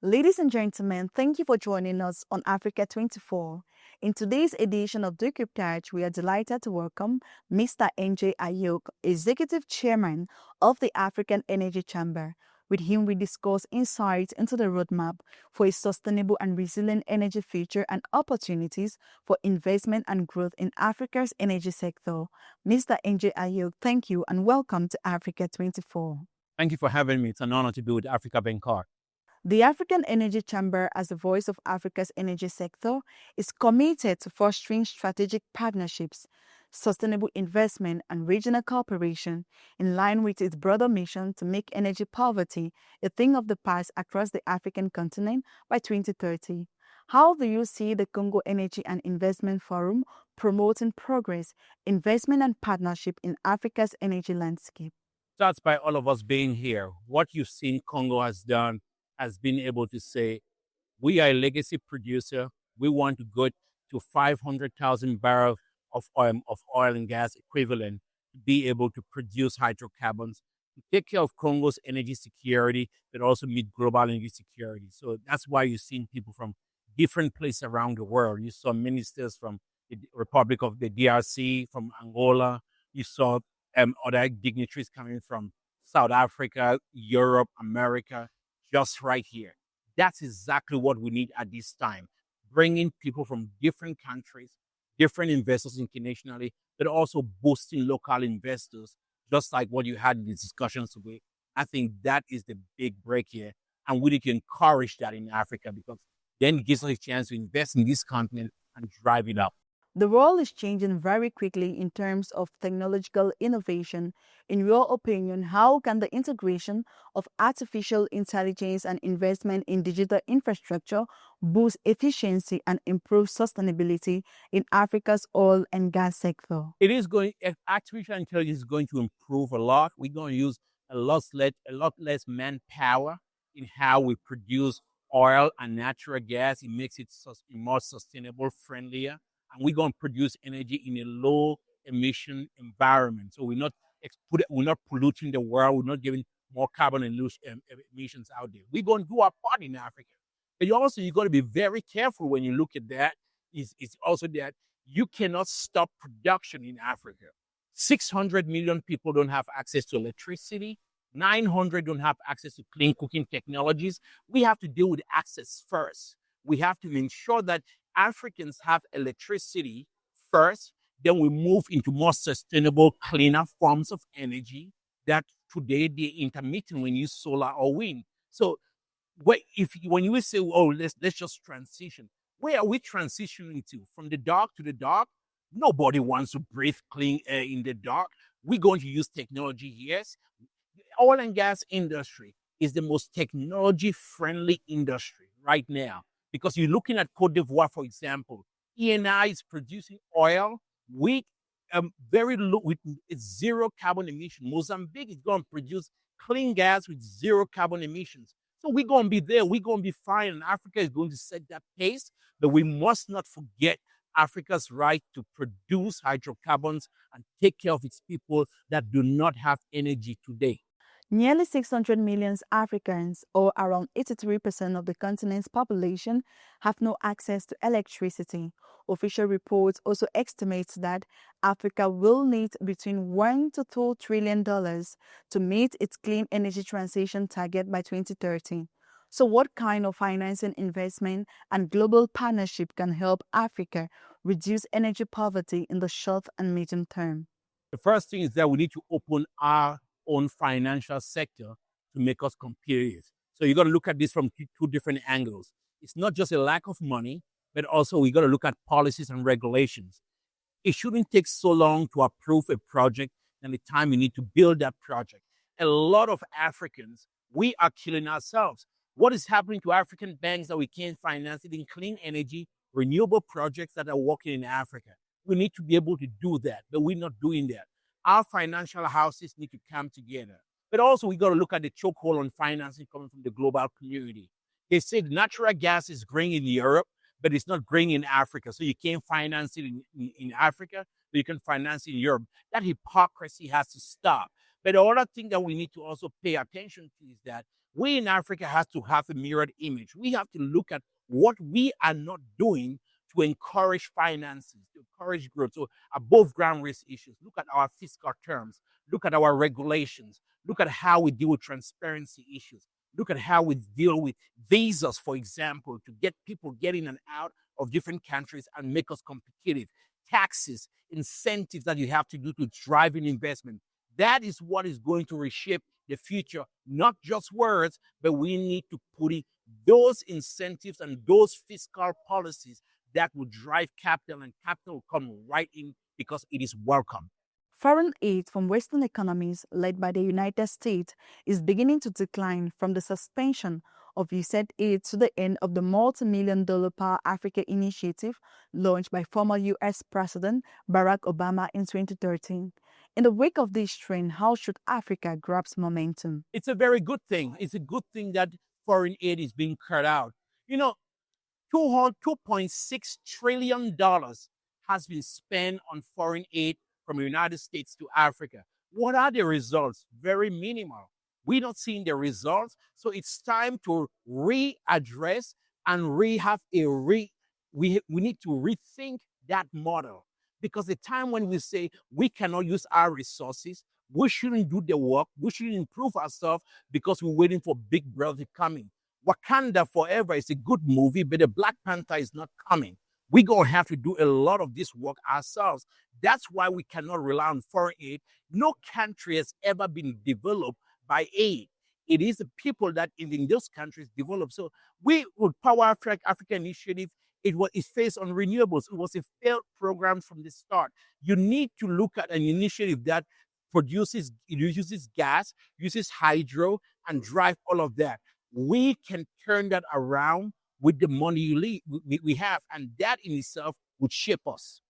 Ladies and gentlemen, thank you for joining us on Africa 24. In today's edition of Decryptage, we are delighted to welcome Mr. NJ Ayuk, Executive Chairman of the African Energy Chamber. With him, we discuss insights into the roadmap for a sustainable and resilient energy future and opportunities for investment and growth in Africa's energy sector. Mr. NJ Ayuk, thank you and welcome to Africa 24. Thank you for having me. It's an honor to be with Africa Bankar. The African Energy Chamber, as the voice of Africa's energy sector, is committed to fostering strategic partnerships, sustainable investment, and regional cooperation in line with its broader mission to make energy poverty a thing of the past across the African continent by 2030. How do you see the Congo Energy and Investment Forum promoting progress, investment, and partnership in Africa's energy landscape? Starts by all of us being here. What you've seen Congo has done has been able to say, we are a legacy producer. We want to go to 500,000 barrels of oil and gas equivalent to be able to produce hydrocarbons, to take care of Congo's energy security, but also meet global energy security. So that's why you've seen people from different places around the world. You saw ministers from the Republic of the DRC, from Angola. You saw other dignitaries coming from South Africa, Europe, America, just right here. That's exactly what we need at this time. Bringing people from different countries, different investors internationally, but also boosting local investors, just like what you had in the discussions today. I think that is the big break here. And we need to encourage that in Africa because then it gives us a chance to invest in this continent and drive it up. The world is changing very quickly in terms of technological innovation. In your opinion, how can the integration of artificial intelligence and investment in digital infrastructure boost efficiency and improve sustainability in Africa's oil and gas sector? Artificial intelligence is going to improve a lot. We're going to use a lot less manpower in how we produce oil and natural gas. It makes it more sustainable, friendlier. And we're going to produce energy in a low emission environment. So we're not polluting the world. We're not giving more carbon emissions out there. We're going to do our part in Africa. But you've got to be very careful when you look at that. It's also that you cannot stop production in Africa. 600 million people don't have access to electricity. 900 don't have access to clean cooking technologies. We have to deal with access first. We have to ensure that Africans have electricity first, then we move into more sustainable, cleaner forms of energy that today they're intermittent when you use solar or wind. So when you say, oh, let's just transition, where are we transitioning to? From the dark to the dark? Nobody wants to breathe clean air in the dark. We're going to use technology, yes. The oil and gas industry is the most technology-friendly industry right now. Because you're looking at Cote d'Ivoire, for example, ENI is producing oil with very low, with zero carbon emission. Mozambique is going to produce clean gas with zero carbon emissions. So we're going to be there. We're going to be fine. And Africa is going to set that pace. But we must not forget Africa's right to produce hydrocarbons and take care of its people that do not have energy today. Nearly 600 million Africans, or around 83% of the continent's population, have no access to electricity. Official reports also estimate that Africa will need between $1 to $2 trillion to meet its clean energy transition target by 2030. So what kind of financing, investment, and global partnership can help Africa reduce energy poverty in the short and medium term? The first thing is that we need to open our own financial sector to make us competitive. So you got to look at this from two different angles. It's not just a lack of money, but also we got to look at policies and regulations. It shouldn't take so long to approve a project than the time you need to build that project. A lot of Africans, we are killing ourselves. What is happening to African banks that we can't finance it in clean energy, renewable projects that are working in Africa? We need to be able to do that, but we're not doing that. Our financial houses need to come together. But also, we got to look at the chokehold on financing coming from the global community. They say natural gas is growing in Europe, but it's not growing in Africa. So you can't finance it in Africa, but you can finance it in Europe. That hypocrisy has to stop. But the other thing that we need to also pay attention to is that We in Africa have to have a mirrored image. We have to look at what we are not doing to encourage finances, to encourage growth. So above ground risk issues, look at our fiscal terms, look at our regulations, look at how we deal with transparency issues, look at how we deal with visas, for example, to get people getting and out of different countries and make us competitive. Taxes, incentives that you have to do to drive in investment. That is what is going to reshape the future, not just words, but we need to put in those incentives and those fiscal policies that will drive capital, and capital will come right in because it is welcome. Foreign aid from Western economies, led by the United States, is beginning to decline from the suspension of USAID aid to the end of the multi-million-dollar Power Africa initiative launched by former U.S. President Barack Obama in 2013. In the wake of this trend, how should Africa grasp momentum? It's a very good thing. It's a good thing that foreign aid is being cut out. You know, $2.6 trillion has been spent on foreign aid from the United States to Africa. What are the results? Very minimal. We're not seeing the results. So it's time to readdress and we need to rethink that model. Because the time when we say we cannot use our resources, we shouldn't do the work, we shouldn't improve ourselves because we're waiting for Big Brother coming. Wakanda Forever is a good movie, but the Black Panther is not coming. We're going to have to do a lot of this work ourselves. That's why we cannot rely on foreign aid. No country has ever been developed by aid. It is the people that in those countries develop. So we with Power Africa Initiative, it's based on renewables. It was a failed program from the start. You need to look at an initiative that uses gas, uses hydro, and drive all of that. We can turn that around with the money we have, and that in itself would shape us.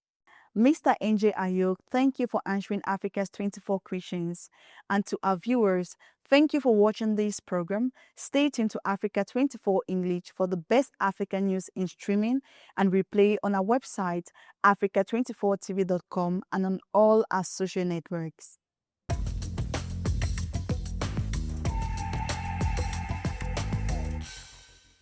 Mr. NJ Ayuk, thank you for answering Africa's 24 questions. And to our viewers, thank you for watching this program. Stay tuned to Africa 24 English for the best African news in streaming and replay on our website, africa24tv.com, and on all our social networks.